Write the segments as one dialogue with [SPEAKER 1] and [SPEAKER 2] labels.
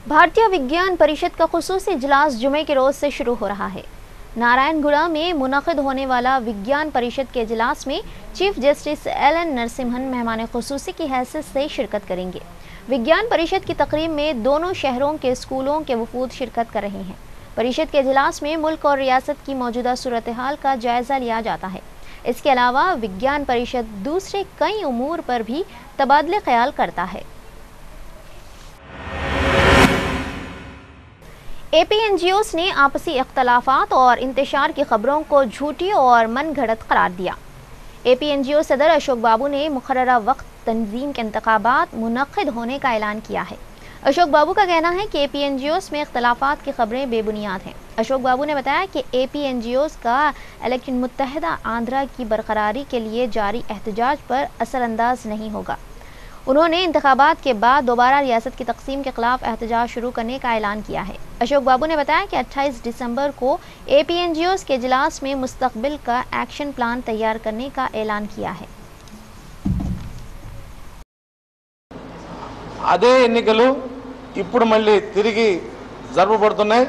[SPEAKER 1] भारतीय विज्ञान परिषद का खुसूसी इजलास जुमे के रोज से शुरू हो रहा है। नारायणगुड़ा में मुनक़िद होने वाला विज्ञान परिषद के इजलास में चीफ जस्टिस एल.एन. नरसिम्हन मेहमान खुसूसी की हैसियत से शिरकत करेंगे। विज्ञान परिषद की तकरीब में दोनों शहरों के स्कूलों के वफूद शिरकत कर रहे हैं। परिषद के इजलास में मुल्क और रियासत की मौजूदा सूरत हाल का जायजा लिया जाता है। इसके अलावा विज्ञान परिषद दूसरे कई उमूर पर भी तबादले ख्याल करता है। APNGOs ने आपसी इख्तलाफात और इंतशार की खबरों को झूठी और मनगढ़ंत करार दिया। APNGO सदर अशोक बाबू ने मुकर्ररा वक्त तंजीम के इंतखाबात मुनक़िद होने का ऐलान किया है। अशोक बाबू का कहना है कि APNGOs में इख्तलाफात की खबरें बेबुनियाद हैं। अशोक बाबू ने बताया कि APNGOs का इलेक्शन मुत्तहिदा आंध्रा की बरकरारी के लिए जारी एहतजाज पर असरअंदाज नहीं होगा। उन्होंने इंतखाबात के बाद दोबारा रियासत की तकसीम के खिलाफ एहतजाज शुरू करने का ऐलान किया है। अशोक बाबू ने बताया कि 28 दिसंबर को APNGOs के इजलास में मुस्तकबिल का एक्शन प्लान तैयार करने का ऐलान किया है।
[SPEAKER 2] అదే ఎన్నికలు ఇప్పుడు మళ్ళీ తిరిగి జరపబడుతున్నాయి।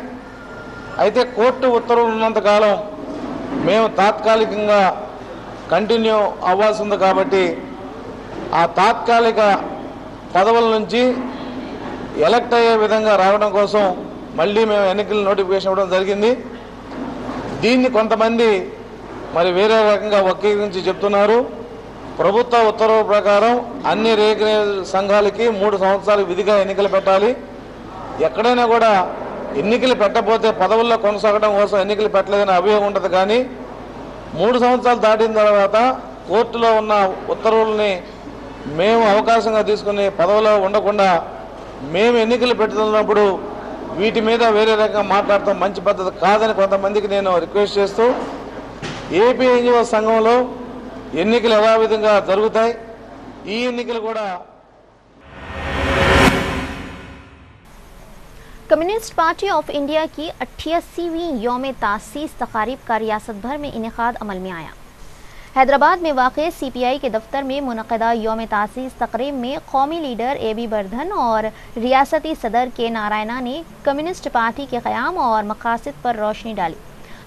[SPEAKER 2] అయితే కోర్టు ఉత్తర్వులు ఉన్నంత కాలం మేము తాత్కాలికంగా కంటిన్యూ అవ్వాల్సి ఉంది కాబట్టి ఆ తాత్కాలిక పదవుల నుంచి ఎలక్ట్ అయ్యే విధంగా రావడం కోసం మళ్ళీ మేము ఎన్నికల నోటిఫికేషన్ ఇవ్వడం జరిగింది। దీన్ని కొంతమంది మరి వేరే రకంగా వక్రీకరించి చెప్తున్నారు। ప్రభుత్వ ఉత్తర్వుల ప్రకారం అన్ని రేగిన సంఘాలకి 3 సంవత్సరాలు విధిగా ఎన్నికలు పెట్టాలి। ఎక్కడైనా కూడా ఎన్నికలు పెట్టకపోతే పదవుల్లో కొనసాగడం కోసం ఎన్నికలు పెట్టలేదని అభియోగం ఉంటుంది। కానీ 3 సంవత్సరాలు దాటిన తర్వాత కోర్టులో ఉన్న ఉత్తర్వుల్ని మేము అవకాశంగా తీసుకుని పదవిలో ఉండకుండా మేము ఎన్నికలు పెడుతున్నప్పుడు వీటి మీద వేరే రకంగా మాట్లాడటం మంచి పద్ధతి కాదని కొంతమందికి నేను రిక్వెస్ట్ చేస్తూ APNGO సంఘంలో ఎన్నికలు యథావిధంగా జరుగుతాయి। ఈ ఎన్నికలు కూడా
[SPEAKER 1] कम्युनिस्ट पार्टी ऑफ इंडिया की 88वीं यौम तासीस तकारीब का रियासत भर में इनेकाद अमल में आया। हैदराबाद में वाक़े CPI के दफ्तर में मुनक़दा यौम तासीस तकरीब में कौमी लीडर AB बर्धन और रियासती सदर के नारायणा ने कम्युनिस्ट पार्टी के क़याम और मक़ासिद पर रोशनी डाली।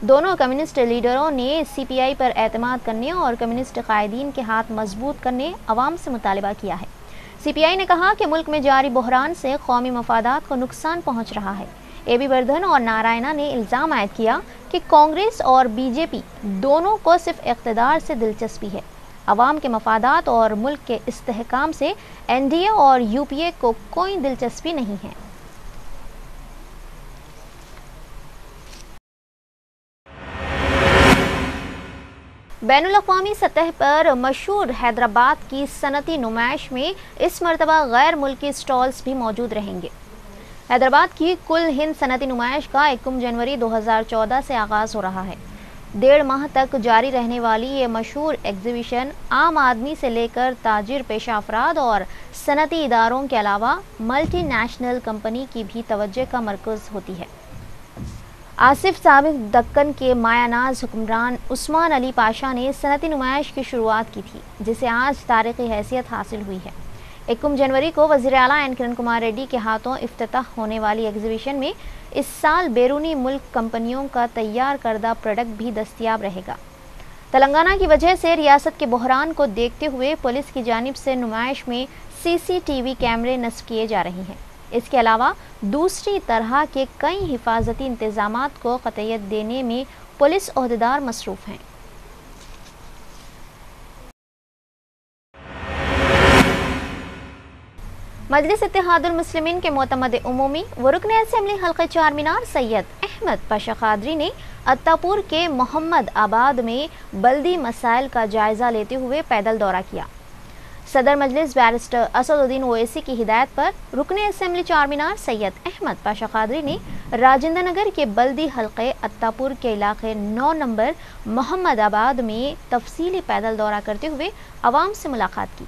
[SPEAKER 1] दोनों कम्युनिस्ट लीडरों ने CPI पर एतमाद करने और कम्युनिस्ट कायदीन के हाथ मजबूत करने अवाम से मुतालबा किया है। CPI ने कहा कि मुल्क में जारी बहरान से कौमी मफादात को नुकसान पहुँच रहा है। AB बर्धन और नारायणा ने इल्ज़ाम आयद किया कि कांग्रेस और BJP दोनों को सिर्फ इक़्तिदार से दिलचस्पी है। अवाम के मफादात और मुल्क के इस्तेहकाम से NDA और UPA को कोई दिलचस्पी नहीं है। बैनुल-अक़वामी सतह पर मशहूर हैदराबाद की सनती नुमाइश में इस मरतबा गैर मुल्की स्टॉल्स भी मौजूद रहेंगे। हैदराबाद की कुल हिंद सनती नुमाइश का 1 जनवरी 2014 से आगाज़ हो रहा है। 1.5 माह तक जारी रहने वाली ये मशहूर एग्जीबिशन आम आदमी से लेकर ताजिर पेशा अफराद और सनती इदारों के अलावा मल्टीनेशनल कंपनी की भी तवज्जो का मरकज़ होती है। आसिफ साबिक दक्कन के मायानाज हुक्मरान उस्मान अली पाशा ने सनती नुमाइश की शुरुआत की थी, जिसे आज तारीख़ी हैसियत हासिल हुई है। 1 जनवरी को वज़ीर आला एन किरण कुमार रेड्डी के हाथों इफ्तिताह होने वाली एग्जीबिशन में इस साल बैरूनी मुल्क कंपनियों का तैयार करदा प्रोडक्ट भी दस्तियाब रहेगा। तेलंगाना की वजह से रियासत के बहरान को देखते हुए पुलिस की जानिब से नुमाइश में CCTV कैमरे नस्ब किए जा रहे हैं। इसके अलावा दूसरी तरह के कई हिफाजती इंतजामात को क़तइयत देने में पुलिस ओहदेदार मसरूफ़ हैं। मजलिस इत्तेहादुल मुस्लिमीन के मोतमद उमूमी व रुकन असेंबली हल्क़े चारमीनार सैयद अहमद पाशा क़ादरी ने अत्तापुर के मोहम्मद आबाद में बल्दी मसाइल का जायज़ा लेते हुए पैदल दौरा किया। सदर मजलिस बैरिस्टर असदुद्दीन ओवैसी की हिदायत पर रुकन असेंबली चारमीनार सैयद अहमद पाशा क़ादरी ने राजेंद्र नगर के बल्दी हल्क़े अत्तापुर के इलाके 9 नंबर मोहम्मद आबाद में तफसीली पैदल दौरा करते हुए आवाम से मुलाकात की।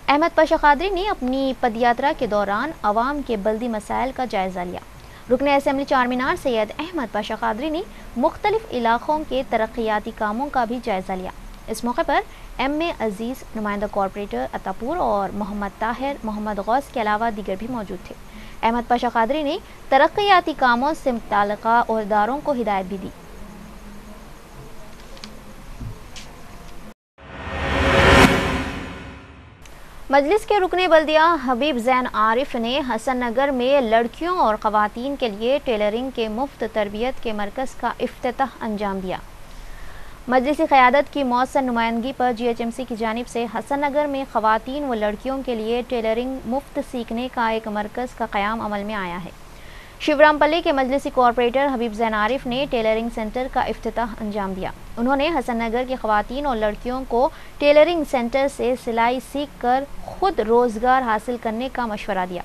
[SPEAKER 1] अहमद पाशा क़ादरी ने अपनी पदयात्रा के दौरान आवाम के बल्दी मसाइल का जायज़ा लिया। रुकन असेंबली चारमीनार सैयद अहमद पाशा क़ादरी ने मुख्तलिफ इलाक़ों के तरक्याती कामों का भी जायज़ा लिया। इस मौके पर एम.ए. अजीज़, नुमाइंदा कॉर्पोरेटर अतापुर और मोहम्मद ताहिर, मोहम्मद गौस के अलावा दीगर भी मौजूद थे। अहमद पाशा कादरी ने तरक्याती कामों से मुतल्लिका ओहदेदारों को हिदायत भी दी। मजलिस के रुकने बल्दिया हबीब ज़ैन आरिफ ने हसन नगर में लड़कियों और ख़वातीन के लिए टेलरिंग के मुफ्त तरबियत के मरकज़ का इफ्तिताह अंजाम दिया। मजलिसी क़यादत की मौसर नुमाइंदगी पर GHMC की जानिब से हसन नगर में ख़वातीन व लड़कियों के लिए टेलरिंग मुफ्त सीखने का एक मरकज़ का क़याम अमल में आया है। शिवरामपल्ली के मजलिसी कॉर्पोरेटर हबीब ज़ैन आरिफ ने टेलरिंग सेंटर का इफ्तिताह अंजाम दिया। उन्होंने हसन नगर की ख़वातीन और लड़कियों को टेलरिंग सेंटर से सिलाई सीख कर खुद रोज़गार हासिल करने का मशवरा दिया।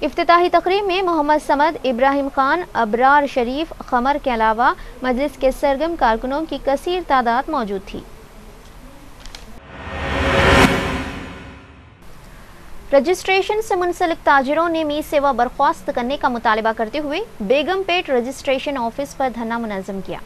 [SPEAKER 1] इफ्तिताही तकरीब में मोहम्मद समद, इब्राहिम खान, अबरार शरीफ, खमर के अलावा मजलिस के सरगर्म कारकुनों की कसीर तादाद मौजूद थी। रजिस्ट्रेशन से मुंसलिक ताजिरों ने मी सेवा बर्खास्त करने का मुतालबा करते हुए बेगमपेट रजिस्ट्रेशन ऑफिस पर धरना मुनज़्ज़म किया।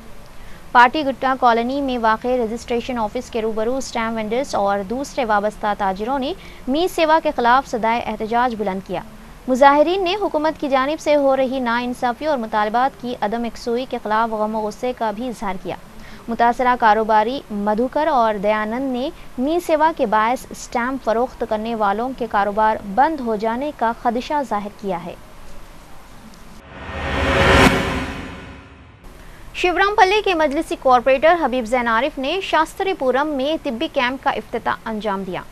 [SPEAKER 1] पार्टी गुट्टा कॉलोनी में वाक़े रजिस्ट्रेशन ऑफिस के रूबरू स्टैम्प वेंडर्स और दूसरे वाबस्ता ताजिरों ने मी सेवा के खिलाफ सदाए एहतजाज बुलंद किया। मुजाहिरीन ने हुकूमत की जानिब से हो रही नाइंसाफ़ी और मुतालबात की अदम यकसूई के खिलाफ गम व गुस्से का भी इजहार किया। मुतासरा कारोबारी मधुकर और दयानंद ने मी सेवा के बायस स्टैम्प फरोख्त करने वालों के कारोबार बंद हो जाने का खदशा जाहिर किया है। शिवरामपल्ली के मजलिसी कॉर्पोरेटर हबीब ज़ैन आरिफ ने शास्त्रीपुरम में तिब्बी कैंप का इफ्तिताह अंजाम दिया।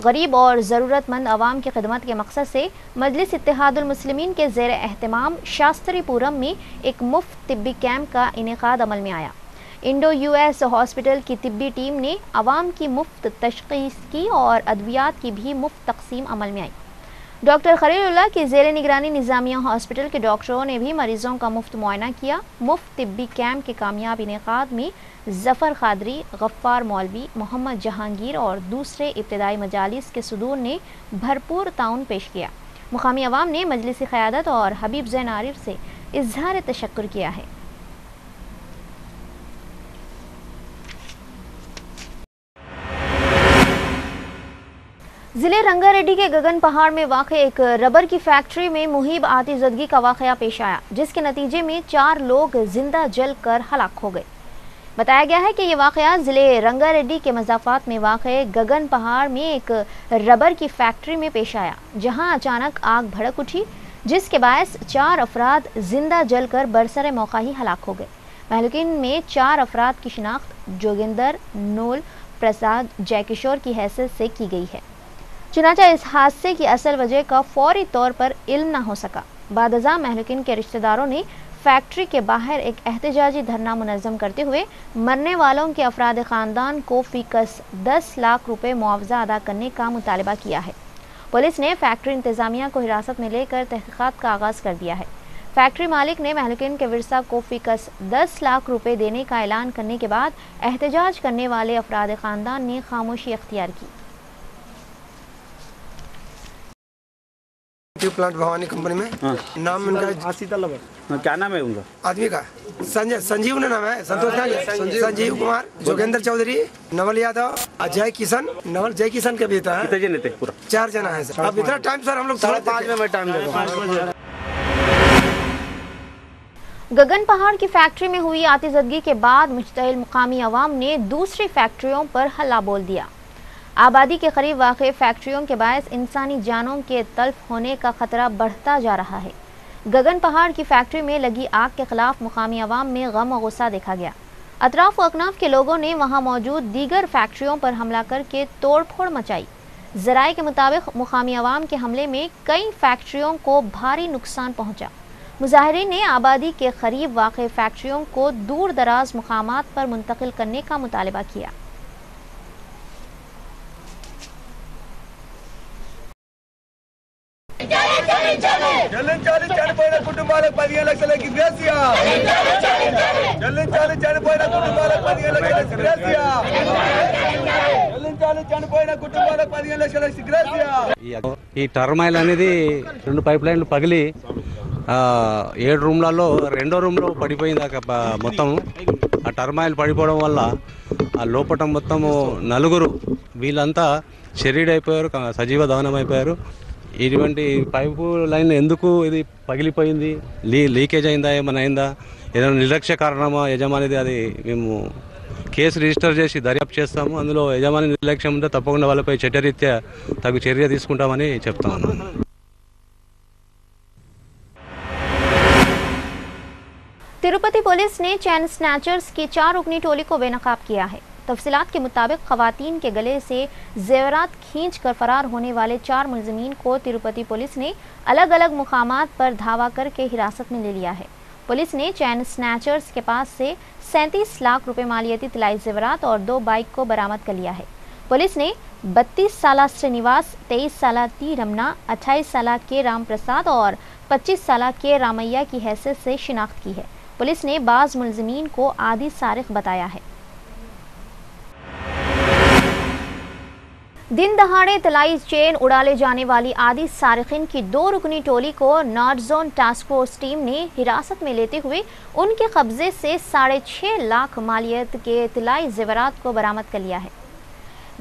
[SPEAKER 1] गरीब और ज़रूरतमंद आवाम की खिदमत के मकसद से मजलिस इत्तेहादुल मुस्लिमीन के ज़ेर एहतमाम शास्त्रीपुरम में एक मुफ्त तिब्बी कैंप का इनेकाद अमल में आया। इंडो US हॉस्पिटल की तिब्बी टीम ने आवाम की मुफ्त तशख़ीस की और अद्वियात की भी मुफ्त तक़सीम अमल में आई। डॉक्टर खलीलुल्लाह की ज़ेर निगरानी निज़ामिया हॉस्पिटल के डॉक्टरों ने भी मरीजों का मुफ्त मुआयना किया। मुफ्त तिब्बी कैंप के कामयाब इनेकाद में ज़फ़र क़ादरी, गफ़्फ़ार मौलवी, मोहम्मद जहांगीर और दूसरे इब्तिदाई मजालिस के सदूर ने भरपूर ताउन पेश किया। मुकामी अवाम ने मजलिसी क़यादत और हबीब ज़ैन आरिफ से इज़हार तशक्कुर किया है। ज़िले रंगारेड्डी के गगन पहाड़ में वाक़े एक रबर की फैक्ट्री में मुहीब आतिज़दगी का वाक़या पेश आया, जिसके नतीजे में 4 लोग जिंदा जल कर हलाक हो गए। बताया गया है कि ये वाक़या ज़िले रंगारेड्डी के मज़ाफ़ात में वाक़े गगन पहाड़ में एक रबर की फैक्ट्री में पेश आया, जहां अचानक आग भड़क उठी, जिसके बायस 4 अफराद जिंदा जल कर बरसरे मौका ही हलाक हो गए। महलूकीन में 4 अफराद की शिनाख्त जोगिंदर, नूल, प्रसाद, जयकिशोर की हैसियत से की गई है। चुनांचे इस हादसे की असल वजह का फौरी तौर पर इल्म न हो सका। बादज़ा महलूकीन के रिश्तेदारों ने फैक्ट्री के बाहर एक एहतजाजी धरना मुनज़्ज़म करते हुए मरने वालों के अफराद ख़ानदान को फ़ीकस 10 लाख रुपए मुआवजा अदा करने का मुतालबा किया है। पुलिस ने फैक्ट्री इंतज़ामिया को हिरासत में लेकर तहक़ीक़ात का आगाज़ कर दिया है। फैक्ट्री मालिक ने महलूकीन के विरसा को फ़ीकस 10 लाख रुपए देने का ऐलान करने के बाद एहतजाज करने वाले अफराद ख़ानदान ने खामोशी अख्तियार की।
[SPEAKER 3] प्लांट भवानी कंपनी में नाम उनका
[SPEAKER 4] क्या नाम है उनका?
[SPEAKER 3] आदमी का संजीव नाम है, संतोष संजीव कुमार, जोगेंद्र चौधरी, नवल यादव, अजय किशन, नवल जय किशन के बेटा है।
[SPEAKER 4] कितने जने थे? पूरा
[SPEAKER 3] 4 जना है सर। अब इतना टाइम सर हम लोग 5:30 में टाइम देगा।
[SPEAKER 1] गगन पहाड़ की फैक्ट्री में हुई आतिज़दगी के बाद मुश्तइल मुकामी अवाम ने दूसरी फैक्ट्रियों पर हल्ला बोल दिया। आबादी के करीब वाक़े फैक्ट्रियों के बायस इंसानी जानों के तल्फ होने का खतरा बढ़ता जा रहा है। गगन पहाड़ की फैक्ट्री में लगी आग के खिलाफ मुकामी अवाम में गम और गुस्सा देखा गया। अतराफ व अकनाफ के लोगों ने वहां मौजूद दीगर फैक्ट्रियों पर हमला करके तोड़फोड़ मचाई। ज़राए के मुताबिक मुकामी अवाम के हमले में कई फैक्ट्रियों को भारी नुकसान पहुंचा। मुजाहिरीन ने आबादी के करीब वाक़े फैक्ट्रियों को दूर दराज मुकामात पर मुंतकिल करने का मुतालबा किया।
[SPEAKER 5] చనిపోయిన కుటుంబాలకు 15 లక్షలకి గ్రేసియా చనిపోయిన కుటుంబాలకు 15 లక్షలకి గ్రేసియా చనిపోయిన కుటుంబాలకు 15 లక్షలకి గ్రేసియా
[SPEAKER 6] ఈ టర్మైల్ అనేది 2 పైప్ లైన్లు పగిలి 7 రూమ్లలో 2వ రూమ్లో పడిపోయింది మొత్తం. ఆ టర్మాయిల్ పడిపోవడం వల్ల ఆ లోపల మొత్తము 4 వీళ్ళంతా షరీడ్ అయిపోయారు, సజీవ దహనం అయిపోయారు. ఇటువంటి పైపు లైన్ ఎందుకు ఇది పగిలిపోయింది, లీకేజ్ అయిందా, ఏమైనా అయిందా, ఏదైనా నిర్లక్ష్య కారణమా యజమానిది, అది మేము కేసు రిజిస్టర్ చేసి దర్యాప్తు చేస్తాము. అందులో యజమాని నిర్లక్ష్యం ఉంటే తప్పకుండా వాళ్ళపై చట్టరీత్యా తగు చర్య తీసుకుంటామని చెప్తా ఉన్నాను.
[SPEAKER 1] तिरुपति पुलिस ने चैन स्नैचर्स की 4 रुकनी टोली को बेनकाब किया है। तफसीलात के मुताबिक खवातीन के गले से जेवरात खींच कर फरार होने वाले 4 मुलजमीन को तिरुपति पुलिस ने अलग अलग मुकामात पर धावा करके हिरासत में ले लिया है। पुलिस ने चैन स्नैचर्स के पास से 37 लाख रुपए मालियती तिलाई जेवरात और 2 बाइक को बरामद कर लिया है। पुलिस ने 32 साला श्रीनिवास, 23 साला टी रमना, 28 साला के राम प्रसाद और 25 साला के रामैया की हैसियत से शिनाख्त की है। पुलिस ने बाज मुलजमीन को आदि सारिक बताया है। दिन दहाड़े तलाई चेन उड़ाले जाने वाली आदि सारिकिन की 2 रुकनी टोली को north zone task force team ने हिरासत में लेते हुए उनके कब्जे से 6.5 लाख मालियत के तिलाई जेवरात को बरामद कर लिया है।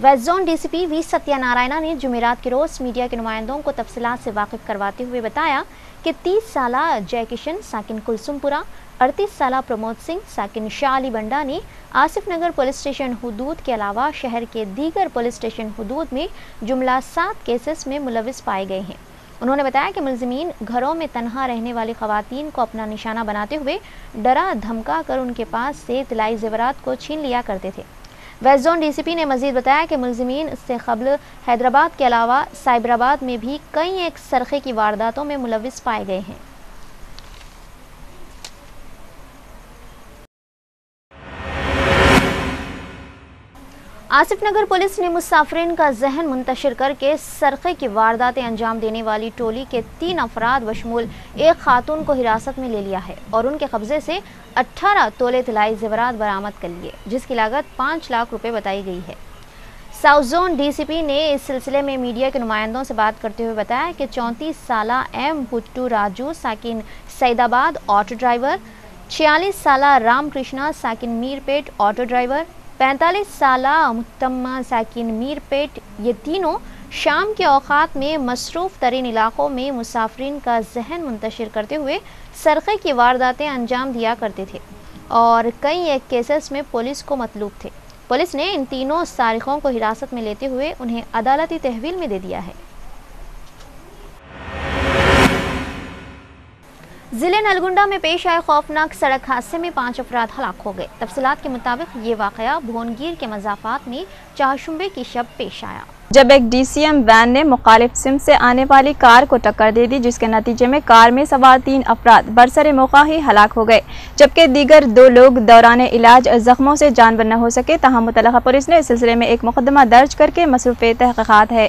[SPEAKER 1] West zone DCP V Satyanarayana ने जुमेरात के रोज मीडिया के नुमाइंदों को तफसीलात से वाकिफ करवाते हुए बताया कि 30 साला जय किशन साकिन कुलसुमपुरा, 38 साला प्रमोद सिंह साकिन शाली बंडा ने आसिफ नगर पुलिस स्टेशन हुदूद के अलावा शहर के दीगर पुलिस स्टेशन हुदूद में जुमला 7 केसेस में मुलविस पाए गए हैं। उन्होंने बताया कि मुलजिमीन घरों में तनहा रहने वाली खवातीन को अपना निशाना बनाते हुए डरा धमका कर उनके पास से तिलाई जेवरात को छीन लिया करते थे। वेस्ट जोन डीसीपी ने मजीद बताया कि मुलजिमीन इससे कबल हैदराबाद के अलावा साइबराबाद में भी कई एक सरखे की वारदातों में मुलविस पाए गए हैं। आसिफ नगर पुलिस ने मुसाफिरीन का जहन मुंतशिर करके सरखे की वारदातें अंजाम देने वाली टोली के 3 अफराद बशमूल एक खातून को हिरासत में ले लिया है और उनके कब्जे से 18 तोले तिलाई जेवरात बरामद कर लिए, जिसकी लागत 5 लाख रुपए बताई गई है। साउथ जोन डीसीपी ने इस सिलसिले में मीडिया के नुमाइंदों से बात करते हुए बताया कि 34 साला एम भुट्टू राजू साकिन सैदाबाद ऑटो ड्राइवर, 46 साला रामकृष्णा साकिन मीरपेट ऑटो ड्राइवर, 45 साला मुत्तम्मा साकिन मीरपेट, ये तीनों शाम के औकात में मसरूफ़ तरीन इलाक़ों में मुसाफिरीन का जहन मुंतशिर करते हुए सरखे की वारदातें अंजाम दिया करते थे और कई एक केसेस में पुलिस को मतलूब थे। पुलिस ने इन तीनों सारिकों को हिरासत में लेते हुए उन्हें अदालती तहवील में दे दिया है। जिले नलगुंडा में पेश आए खौफनाक सड़क हादसे में 5 अफराद हलाक हो गए। तफसीलात के मुताबिक ये वाक़या भोनगीर के मज़ाफ़ात में चाहशुम्बे की शब पेश आया,
[SPEAKER 7] जब एक डीसीएम वैन ने मुखालिफ सिम से आने वाली कार को टक्कर दे दी, जिसके नतीजे में कार में सवार 3 अफराद बरसरे मौका ही हलाक हो गए, जबकि दीगर 2 लोग दौरान इलाज जख्मों से जानबर न हो सके। तहम मुतल्लिक़ा पुलिस ने इस सिलसिले में एक मुकदमा दर्ज करके मसरूफ़ तहक़ीक़ात है।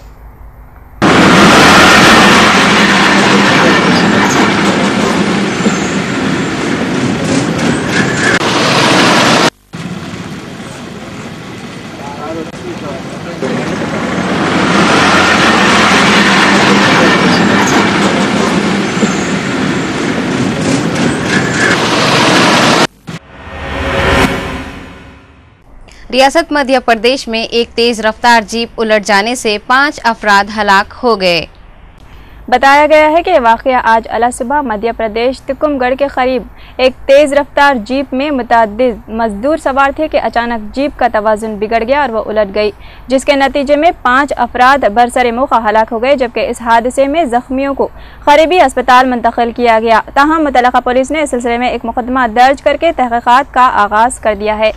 [SPEAKER 8] रियासत मध्य प्रदेश में एक तेज रफ्तार जीप उलट जाने से 5 अफराद हलाक हो गए।
[SPEAKER 7] बताया गया है कि वाक़या आज अला सुबह मध्य प्रदेश तिकुमगढ़ के करीब एक तेज़ रफ्तार जीप में मुतअद्दिद मजदूर सवार थे कि अचानक जीप का तवाज़ुन बिगड़ गया और वह उलट गई, जिसके नतीजे में 5 अफराद बरसरे मौका हलाक हो गए, जबकि इस हादसे में ज़ख्मियों को करीबी अस्पताल मुंतकिल किया गया। ताहम मुतल्लिक़ा पुलिस ने इस सिलसिले में एक मुकदमा दर्ज करके तहक़ीक़ात का आगाज़ कर दिया है।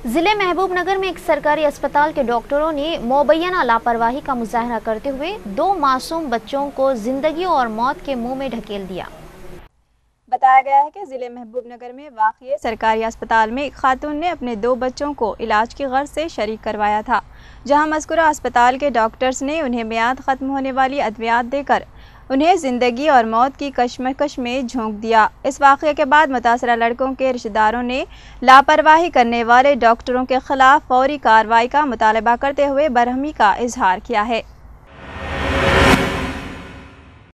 [SPEAKER 1] जिले महबूबनगर में एक सरकारी अस्पताल के डॉक्टरों ने मुबैना लापरवाही का मुजाहरा करते हुए 2 मासूम बच्चों को जिंदगी और मौत के मुंह में ढकेल दिया।
[SPEAKER 7] बताया गया है कि ज़िले महबूबनगर में वाक़िए सरकारी अस्पताल में एक खातून ने अपने 2 बच्चों को इलाज की गर्ज से शरीक करवाया था, जहां मज़कूरा अस्पताल के डॉक्टर्स ने उन्हें मियाद ख़त्म होने वाली अद्वियात देकर उन्हें ज़िंदगी और मौत की कशमकश में झोंक दिया। इस वाक़ये के बाद मुतासरा लड़कों के रिश्तेदारों ने लापरवाही करने वाले डॉक्टरों के खिलाफ फौरी कार्रवाई का मुतालबा करते हुए बरहमी का इजहार किया है।